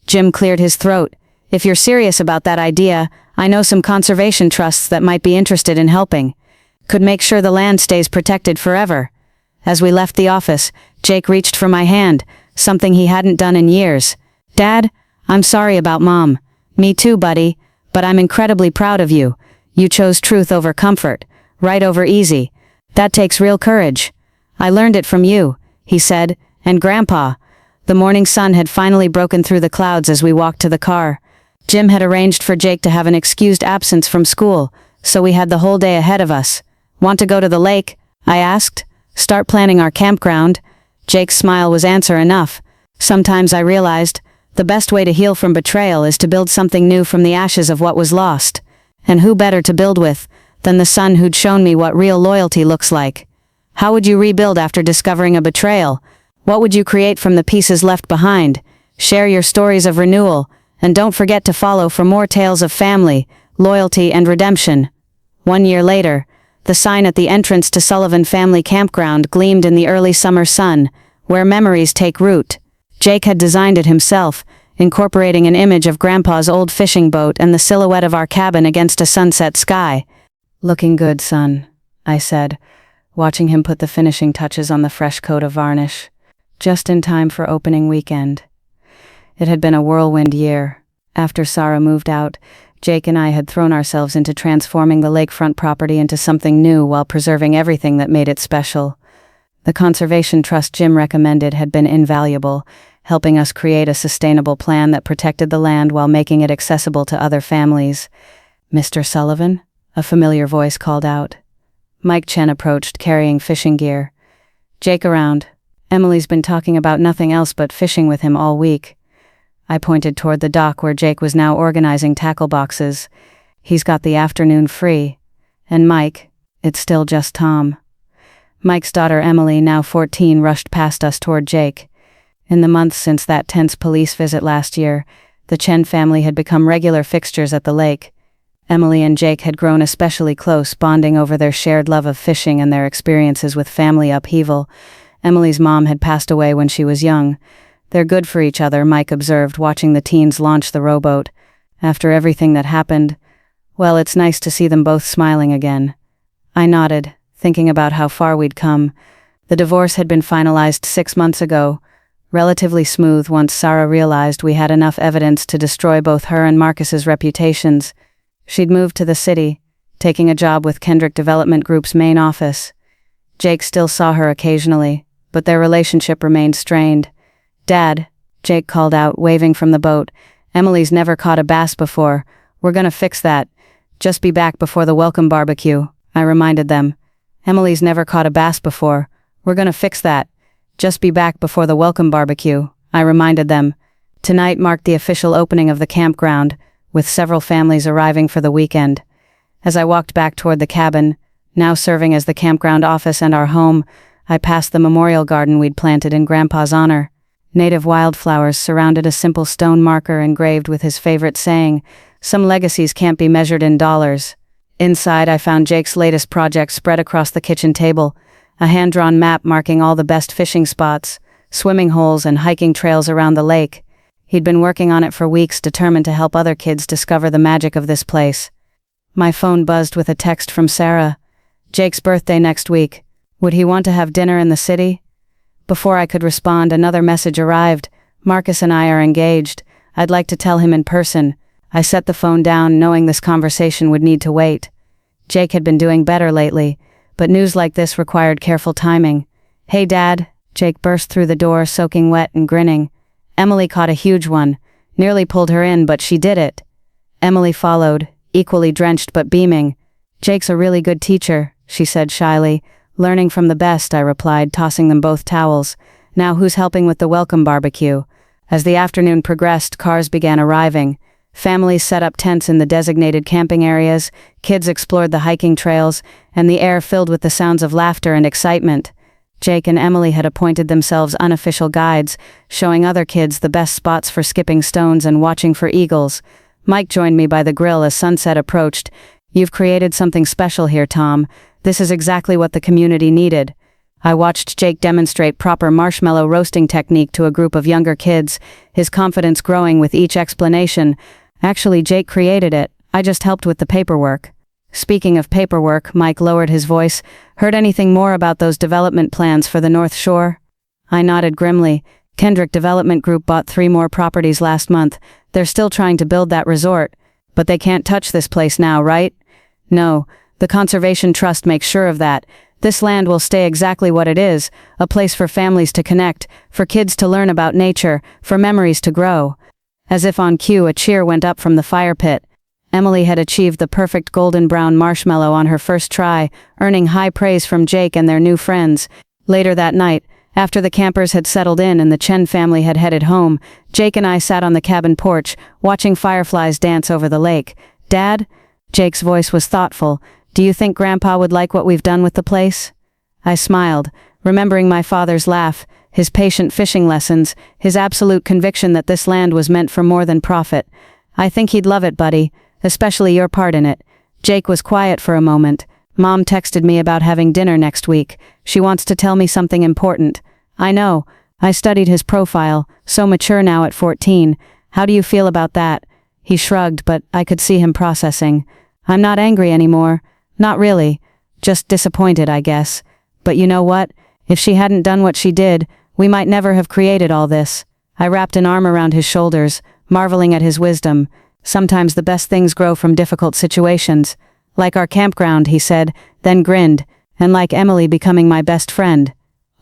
Jim cleared his throat. If you're serious about that idea, I know some conservation trusts that might be interested in helping. Could make sure the land stays protected forever. As we left the office, Jake reached for my hand, something he hadn't done in years. Dad, I'm sorry about Mom. Me too, buddy, but I'm incredibly proud of you. You chose truth over comfort, right over easy. That takes real courage. I learned it from you, he said, and Grandpa. The morning sun had finally broken through the clouds as we walked to the car. Jim had arranged for Jake to have an excused absence from school, so we had the whole day ahead of us. Want to go to the lake? I asked. Start planning our campground. Jake's smile was answer enough. Sometimes I realized, the best way to heal from betrayal is to build something new from the ashes of what was lost. And who better to build with than the son who'd shown me what real loyalty looks like? How would you rebuild after discovering a betrayal? What would you create from the pieces left behind? Share your stories of renewal, and don't forget to follow for more tales of family, loyalty, and redemption. 1 year later, the sign at the entrance to Sullivan Family Campground gleamed in the early summer sun, where memories take root. Jake had designed it himself, incorporating an image of Grandpa's old fishing boat and the silhouette of our cabin against a sunset sky. Looking good, son, I said, watching him put the finishing touches on the fresh coat of varnish, just in time for opening weekend. It had been a whirlwind year. After Sarah moved out, Jake and I had thrown ourselves into transforming the lakefront property into something new while preserving everything that made it special. The conservation trust Jim recommended had been invaluable, helping us create a sustainable plan that protected the land while making it accessible to other families. Mr. Sullivan? A familiar voice called out. Mike Chen approached, carrying fishing gear. Jake around. Emily's been talking about nothing else but fishing with him all week. I pointed toward the dock where Jake was now organizing tackle boxes. He's got the afternoon free. And Mike, it's still just Tom. Mike's daughter Emily, now 14, rushed past us toward Jake. In the months since that tense police visit last year, The Chen family had become regular fixtures at the lake. Emily and Jake had grown especially close, bonding over their shared love of fishing and their experiences with family upheaval. Emily's mom had passed away when she was young. "They're good for each other," Mike observed, watching the teens launch the rowboat. "After everything that happened, well, it's nice to see them both smiling again." I nodded, thinking about how far we'd come. The divorce had been finalized 6 months ago, relatively smooth once Sarah realized we had enough evidence to destroy both her and Marcus's reputations. She'd moved to the city, taking a job with Kendrick Development Group's main office. Jake still saw her occasionally, but their relationship remained strained. "Dad," Jake called out, waving from the boat. "Emily's never caught a bass before. We're gonna fix that. Just be back before the welcome barbecue," I reminded them. "Emily's never caught a bass before. We're gonna fix that. Just be back before the welcome barbecue," I reminded them. Tonight marked the official opening of the campground, with several families arriving for the weekend. As I walked back toward the cabin, now serving as the campground office and our home, I passed the memorial garden we'd planted in Grandpa's honor. Native wildflowers surrounded a simple stone marker engraved with his favorite saying, "Some legacies can't be measured in dollars." Inside, I found Jake's latest project spread across the kitchen table, a hand-drawn map marking all the best fishing spots, swimming holes, and hiking trails around the lake. He'd been working on it for weeks, determined to help other kids discover the magic of this place. My phone buzzed with a text from Sarah. "Jake's birthday next week. Would he want to have dinner in the city?" Before I could respond, another message arrived. "Marcus and I are engaged. I'd like to tell him in person." I set the phone down, knowing this conversation would need to wait. Jake had been doing better lately, but news like this required careful timing. "Hey, Dad," Jake burst through the door, soaking wet and grinning. "Emily caught a huge one. Nearly pulled her in, but she did it." Emily followed, equally drenched but beaming. "Jake's a really good teacher," she said shyly. "Learning from the best," I replied, tossing them both towels. "Now who's helping with the welcome barbecue?" As the afternoon progressed, cars began arriving. Families set up tents in the designated camping areas, kids explored the hiking trails, and the air filled with the sounds of laughter and excitement. Jake and Emily had appointed themselves unofficial guides, showing other kids the best spots for skipping stones and watching for eagles. Mike joined me by the grill as sunset approached. "You've created something special here, Tom. This is exactly what the community needed." I watched Jake demonstrate proper marshmallow roasting technique to a group of younger kids, his confidence growing with each explanation. "Actually, Jake created it. I just helped with the paperwork." Speaking of paperwork, Mike lowered his voice. "Heard anything more about those development plans for the North Shore?" I nodded grimly. "Kendrick Development Group bought 3 more properties last month. They're still trying to build that resort. But they can't touch this place now, right?" "No. The Conservation Trust makes sure of that. This land will stay exactly what it is, a place for families to connect, for kids to learn about nature, for memories to grow." As if on cue, a cheer went up from the fire pit. Emily had achieved the perfect golden brown marshmallow on her first try, earning high praise from Jake and their new friends. Later that night, after the campers had settled in and the Chen family had headed home, Jake and I sat on the cabin porch, watching fireflies dance over the lake. "Dad?" Jake's voice was thoughtful. "Do you think Grandpa would like what we've done with the place?" I smiled, remembering my father's laugh, his patient fishing lessons, his absolute conviction that this land was meant for more than profit. "I think he'd love it, buddy. Especially your part in it." Jake was quiet for a moment. "Mom texted me about having dinner next week. She wants to tell me something important." "I know. I studied his profile, so mature now at 14. How do you feel about that?" He shrugged, but I could see him processing. "I'm not angry anymore. Not really. Just disappointed, I guess. But you know what? If she hadn't done what she did, we might never have created all this." I wrapped an arm around his shoulders, marveling at his wisdom. "Sometimes the best things grow from difficult situations. Like our campground," he said, then grinned. "And like Emily becoming my best friend."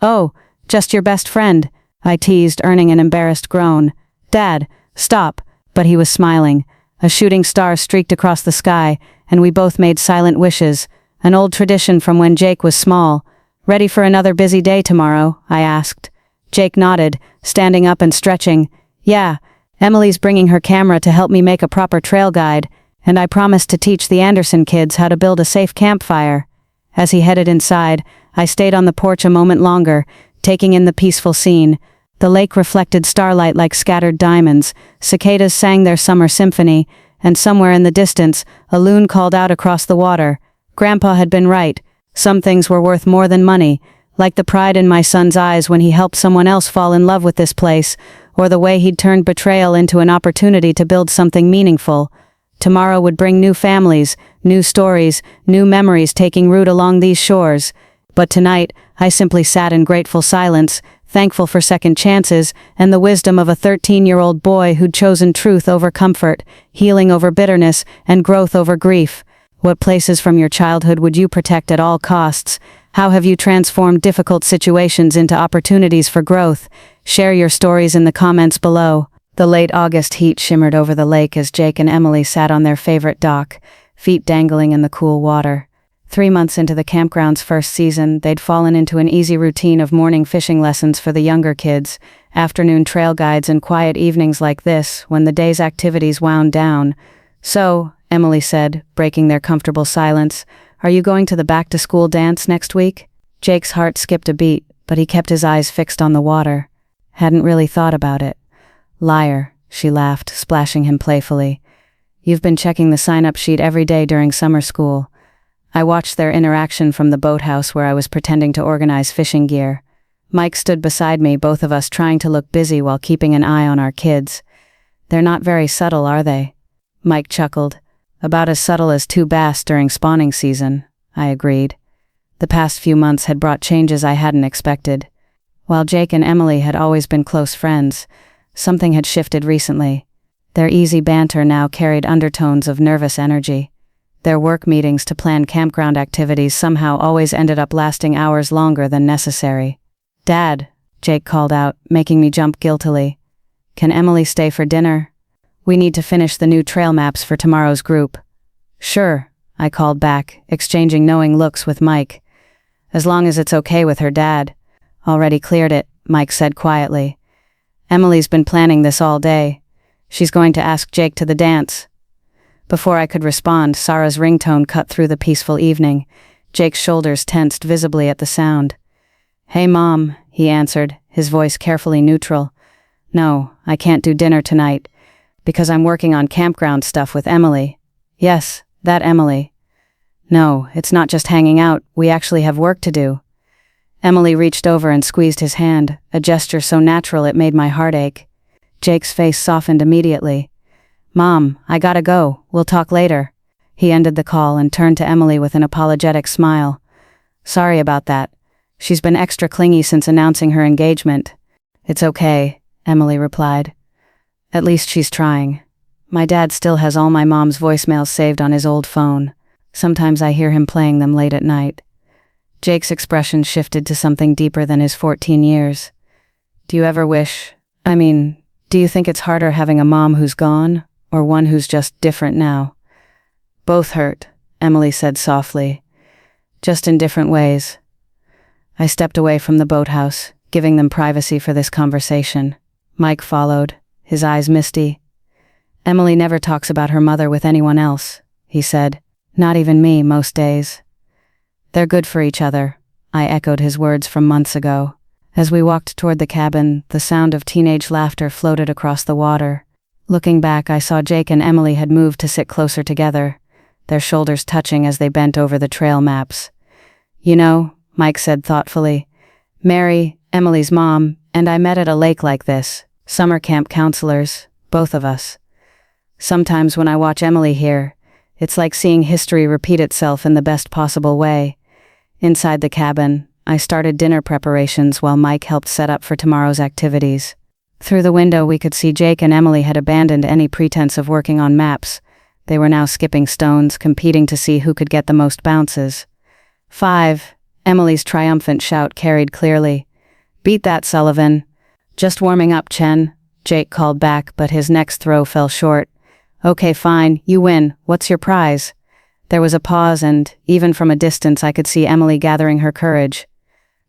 "Oh, just your best friend?" I teased, earning an embarrassed groan. "Dad, stop." But he was smiling. A shooting star streaked across the sky, and we both made silent wishes, an old tradition from when Jake was small. "Ready for another busy day tomorrow?" I asked. Jake nodded, standing up and stretching. "Yeah. Emily's bringing her camera to help me make a proper trail guide, and I promised to teach the Anderson kids how to build a safe campfire." As he headed inside, I stayed on the porch a moment longer, taking in the peaceful scene. The lake reflected starlight like scattered diamonds, cicadas sang their summer symphony, and somewhere in the distance, a loon called out across the water. Grandpa had been right. Some things were worth more than money, like the pride in my son's eyes when he helped someone else fall in love with this place, or the way he'd turned betrayal into an opportunity to build something meaningful. Tomorrow would bring new families, new stories, new memories taking root along these shores. But tonight, I simply sat in grateful silence, thankful for second chances and the wisdom of a 13-year-old boy who'd chosen truth over comfort, healing over bitterness, and growth over grief. What places from your childhood would you protect at all costs? How have you transformed difficult situations into opportunities for growth? Share your stories in the comments below. The late August heat shimmered over the lake as Jake and Emily sat on their favorite dock, feet dangling in the cool water. 3 months into the campground's first season, they'd fallen into an easy routine of morning fishing lessons for the younger kids, afternoon trail guides, and quiet evenings like this when the day's activities wound down. "So," Emily said, breaking their comfortable silence, "are you going to the back-to-school dance next week?" Jake's heart skipped a beat, but he kept his eyes fixed on the water. "Hadn't really thought about it." "Liar," she laughed, splashing him playfully. "You've been checking the sign-up sheet every day during summer school." I watched their interaction from the boathouse where I was pretending to organize fishing gear. Mike stood beside me, both of us trying to look busy while keeping an eye on our kids. "They're not very subtle, are they?" Mike chuckled. "About as subtle as two bass during spawning season," I agreed. The past few months had brought changes I hadn't expected. While Jake and Emily had always been close friends, something had shifted recently. Their easy banter now carried undertones of nervous energy. Their work meetings to plan campground activities somehow always ended up lasting hours longer than necessary. "Dad," Jake called out, making me jump guiltily. "Can Emily stay for dinner? We need to finish the new trail maps for tomorrow's group." "Sure," I called back, exchanging knowing looks with Mike. "As long as it's okay with her dad." "Already cleared it," Mike said quietly. "Emily's been planning this all day. She's going to ask Jake to the dance." Before I could respond, Sarah's ringtone cut through the peaceful evening. Jake's shoulders tensed visibly at the sound. "Hey, Mom," he answered, his voice carefully neutral. "No, I can't do dinner tonight, because I'm working on campground stuff with Emily." "Yes, that Emily." "No, it's not just hanging out, we actually have work to do." Emily reached over and squeezed his hand, a gesture so natural it made my heart ache. Jake's face softened immediately. "Mom, I gotta go, we'll talk later." He ended the call and turned to Emily with an apologetic smile. "Sorry about that. She's been extra clingy since announcing her engagement." "It's okay," Emily replied. "At least she's trying. My dad still has all my mom's voicemails saved on his old phone. Sometimes I hear him playing them late at night." Jake's expression shifted to something deeper than his 14 years. Do you think it's harder having a mom who's gone, or one who's just different now?" "Both hurt," Emily said softly. "Just in different ways." I stepped away from the boathouse, giving them privacy for this conversation. Mike followed, his eyes misty. "Emily never talks about her mother with anyone else," he said. "Not even me, most days." "They're good for each other," I echoed his words from months ago. As we walked toward the cabin, the sound of teenage laughter floated across the water. Looking back, I saw Jake and Emily had moved to sit closer together, their shoulders touching as they bent over the trail maps. "You know," Mike said thoughtfully, "Mary, Emily's mom, and I met at a lake like this, summer camp counselors, both of us. Sometimes when I watch Emily here, it's like seeing history repeat itself in the best possible way." Inside the cabin, I started dinner preparations while Mike helped set up for tomorrow's activities. Through the window we could see Jake and Emily had abandoned any pretense of working on maps. They were now skipping stones, competing to see who could get the most bounces. 5, Emily's triumphant shout carried clearly. "Beat that, Sullivan." "Just warming up, Chen," Jake called back, but his next throw fell short. "Okay, fine, you win. What's your prize?" There was a pause and, even from a distance, I could see Emily gathering her courage.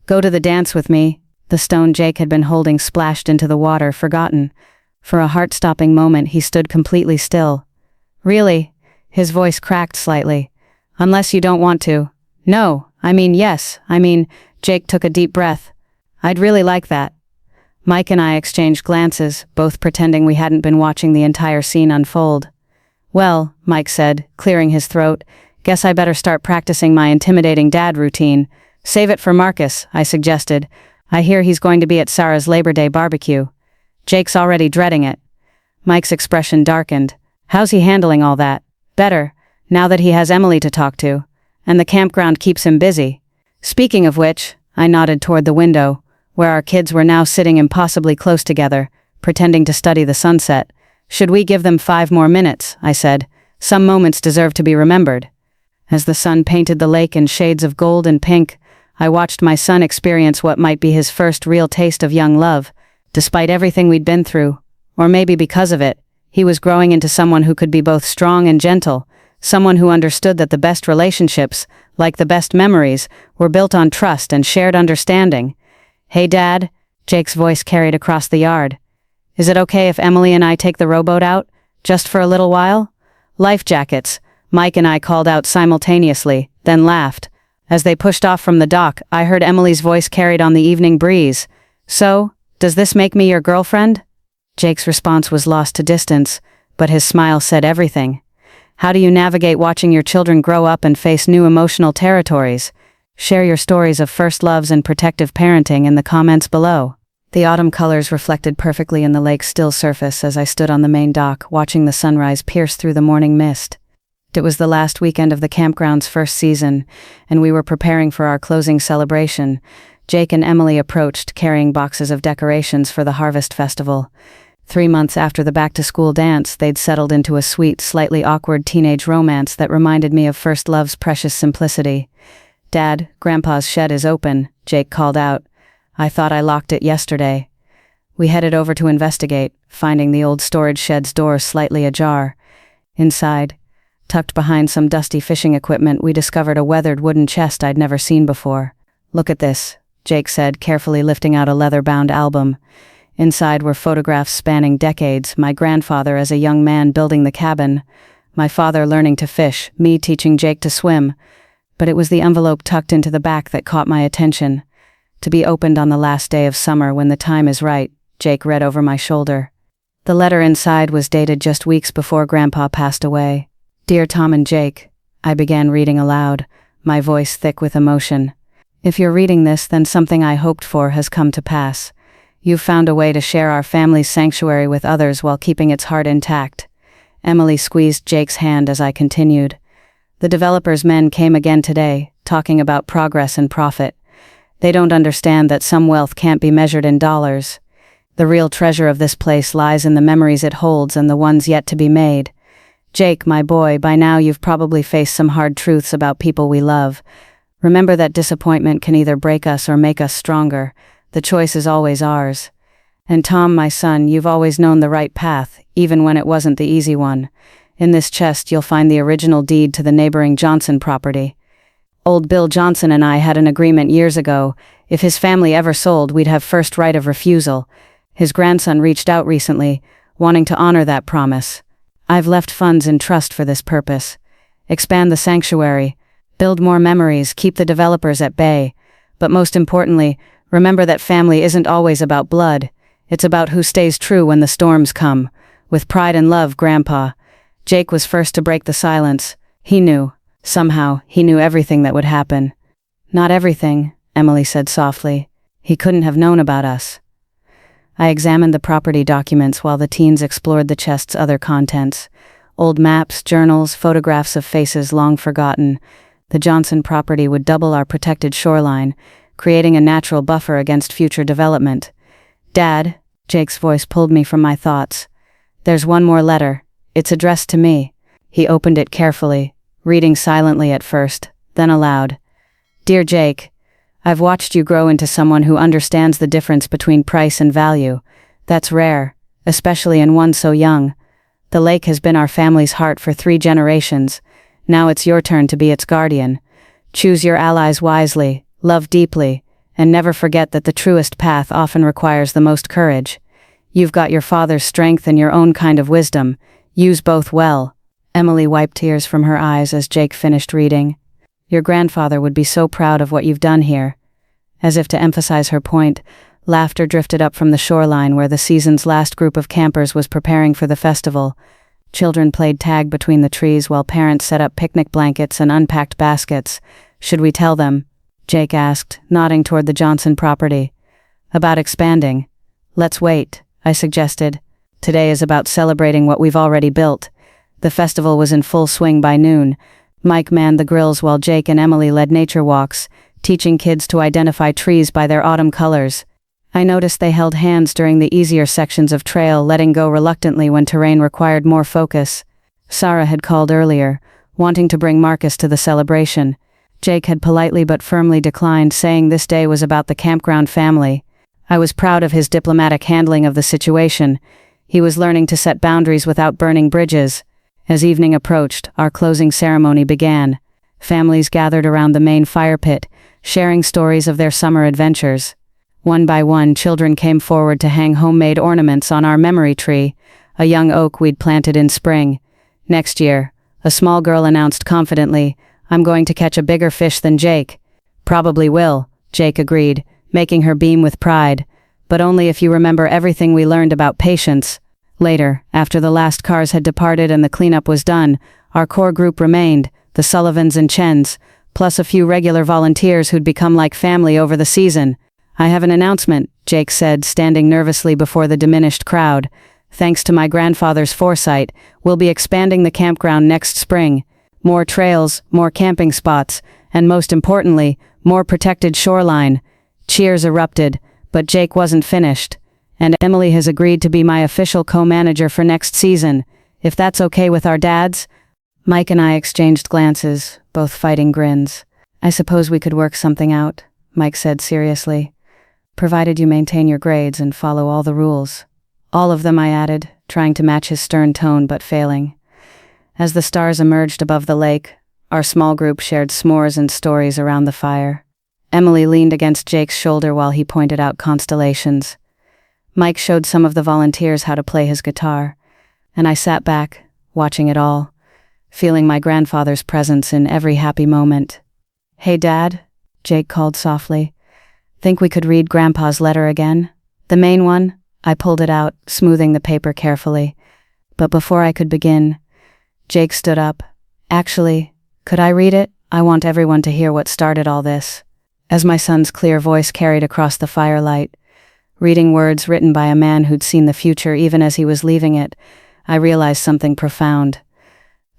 "Go to the dance with me." The stone Jake had been holding splashed into the water, forgotten. For a heart-stopping moment, he stood completely still. "Really?" His voice cracked slightly. "Unless you don't want to." Yes. Jake took a deep breath. "I'd really like that." Mike and I exchanged glances, both pretending we hadn't been watching the entire scene unfold. "Well," Mike said, clearing his throat, "guess I better start practicing my intimidating dad routine." "Save it for Marcus," I suggested. "I hear he's going to be at Sarah's Labor Day barbecue." "Jake's already dreading it." Mike's expression darkened. "How's he handling all that?" "Better, now that he has Emily to talk to. And the campground keeps him busy." "Speaking of which," I nodded toward the window, where our kids were now sitting impossibly close together, pretending to study the sunset. "Should we give them 5 more minutes?" I said. "Some moments deserve to be remembered." As the sun painted the lake in shades of gold and pink, I watched my son experience what might be his first real taste of young love. Despite everything we'd been through, or maybe because of it, he was growing into someone who could be both strong and gentle, someone who understood that the best relationships, like the best memories, were built on trust and shared understanding. "Hey, Dad," Jake's voice carried across the yard. "Is it okay if Emily and I take the rowboat out, just for a little while?" "Life jackets," Mike and I called out simultaneously, then laughed. As they pushed off from the dock, I heard Emily's voice carried on the evening breeze. "So, does this make me your girlfriend?" Jake's response was lost to distance, but his smile said everything. "How do you navigate watching your children grow up and face new emotional territories?" Share your stories of first loves and protective parenting in the comments below. The autumn colors reflected perfectly in the lake's still surface as I stood on the main dock, watching the sunrise pierce through the morning mist. It was the last weekend of the campground's first season, and we were preparing for our closing celebration. Jake and Emily approached, carrying boxes of decorations for the Harvest Festival. 3 months after the back-to-school dance, they'd settled into a sweet, slightly awkward teenage romance that reminded me of first love's precious simplicity. "Dad, Grandpa's shed is open," Jake called out. "I thought I locked it yesterday." We headed over to investigate, finding the old storage shed's door slightly ajar. Inside, tucked behind some dusty fishing equipment, we discovered a weathered wooden chest I'd never seen before. "Look at this," Jake said, carefully lifting out a leather-bound album. Inside were photographs spanning decades, my grandfather as a young man building the cabin, my father learning to fish, me teaching Jake to swim. But it was the envelope tucked into the back that caught my attention. "To be opened on the last day of summer when the time is right," Jake read over my shoulder. The letter inside was dated just weeks before Grandpa passed away. "Dear Tom and Jake," I began reading aloud, my voice thick with emotion. "If you're reading this, then something I hoped for has come to pass. You've found a way to share our family's sanctuary with others while keeping its heart intact." Emily squeezed Jake's hand as I continued. "The developers' men came again today, talking about progress and profit. They don't understand that some wealth can't be measured in dollars. The real treasure of this place lies in the memories it holds and the ones yet to be made. Jake, my boy, by now you've probably faced some hard truths about people we love. Remember that disappointment can either break us or make us stronger. The choice is always ours. And Tom, my son, you've always known the right path, even when it wasn't the easy one. In this chest you'll find the original deed to the neighboring Johnson property. Old Bill Johnson and I had an agreement years ago. If his family ever sold, we'd have first right of refusal. His grandson reached out recently, wanting to honor that promise. I've left funds in trust for this purpose. Expand the sanctuary, build more memories, keep the developers at bay. But most importantly, remember that family isn't always about blood. It's about who stays true when the storms come. With pride and love, Grandpa." Jake was first to break the silence. He knew. Somehow, he knew everything that would happen. "Not everything," Emily said softly. "He couldn't have known about us." I examined the property documents while the teens explored the chest's other contents. Old maps, journals, photographs of faces long forgotten. The Johnson property would double our protected shoreline, creating a natural buffer against future development. "Dad," Jake's voice pulled me from my thoughts. "There's one more letter. It's addressed to me." He opened it carefully, reading silently at first, then aloud. "Dear Jake, I've watched you grow into someone who understands the difference between price and value. That's rare, especially in one so young. The lake has been our family's heart for 3 generations. Now it's your turn to be its guardian. Choose your allies wisely, love deeply, and never forget that the truest path often requires the most courage. You've got your father's strength and your own kind of wisdom. Use both well." Emily wiped tears from her eyes as Jake finished reading. "Your grandfather would be so proud of what you've done here." As if to emphasize her point, Laughter drifted up from the shoreline where the season's last group of campers was preparing for the festival. Children played tag between the trees while parents set up picnic blankets and unpacked baskets. "Should we tell them?" Jake asked, nodding toward the Johnson property. "About expanding?" "Let's wait," I suggested. "Today is about celebrating what we've already built." The festival was in full swing by noon. Mike manned the grills while Jake and Emily led nature walks, teaching kids to identify trees by their autumn colors. I noticed they held hands during the easier sections of trail, letting go reluctantly when terrain required more focus. Sarah had called earlier, wanting to bring Marcus to the celebration. Jake had politely but firmly declined, saying this day was about the campground family. I was proud of his diplomatic handling of the situation. He was learning to set boundaries without burning bridges. As evening approached, our closing ceremony began. Families gathered around the main fire pit, sharing stories of their summer adventures. One by one, children came forward to hang homemade ornaments on our memory tree, a young oak we'd planted in spring. Next year, a small girl announced confidently, "I'm going to catch a bigger fish than Jake." "Probably will," Jake agreed, making her beam with pride. "But only if you remember everything we learned about patience." Later, after the last cars had departed and the cleanup was done, our core group remained, the Sullivans and Chens, plus a few regular volunteers who'd become like family over the season. "I have an announcement," Jake said, standing nervously before the diminished crowd. "Thanks to my grandfather's foresight, we'll be expanding the campground next spring. More trails, more camping spots, and most importantly, more protected shoreline." Cheers erupted, but Jake wasn't finished. "And Emily has agreed to be my official co-manager for next season, if that's okay with our dads." Mike and I exchanged glances, both fighting grins. "I suppose we could work something out," Mike said seriously. "Provided you maintain your grades and follow all the rules." "All of them," I added, trying to match his stern tone but failing. As the stars emerged above the lake, our small group shared s'mores and stories around the fire. Emily leaned against Jake's shoulder while he pointed out constellations. Mike showed some of the volunteers how to play his guitar, and I sat back, watching it all, feeling my grandfather's presence in every happy moment. "Hey, Dad," Jake called softly. "Think we could read Grandpa's letter again? The main one?" I pulled it out, smoothing the paper carefully. But before I could begin, Jake stood up. "Actually, could I read it? I want everyone to hear what started all this." As my son's clear voice carried across the firelight, reading words written by a man who'd seen the future even as he was leaving it, I realized something profound.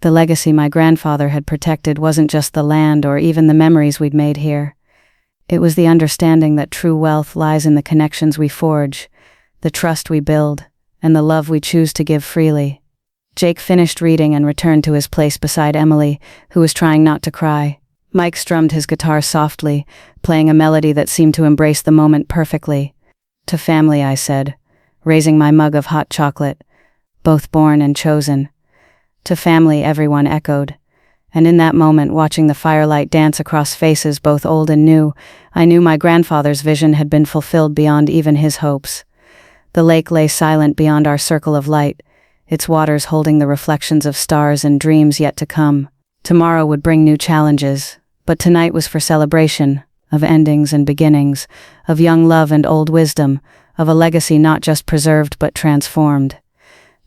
The legacy my grandfather had protected wasn't just the land or even the memories we'd made here. It was the understanding that true wealth lies in the connections we forge, the trust we build, and the love we choose to give freely. Jake finished reading and returned to his place beside Emily, who was trying not to cry. Mike strummed his guitar softly, playing a melody that seemed to embrace the moment perfectly. "To family," I said, raising my mug of hot chocolate, "both born and chosen." "To family," everyone echoed. And in that moment, watching the firelight dance across faces both old and new, I knew my grandfather's vision had been fulfilled beyond even his hopes. The lake lay silent beyond our circle of light, its waters holding the reflections of stars and dreams yet to come. Tomorrow would bring new challenges, but tonight was for celebration, of endings and beginnings, of young love and old wisdom, of a legacy not just preserved but transformed.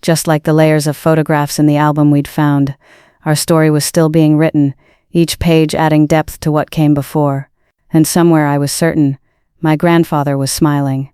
Just like the layers of photographs in the album we'd found, our story was still being written, each page adding depth to what came before. And somewhere, I was certain, my grandfather was smiling.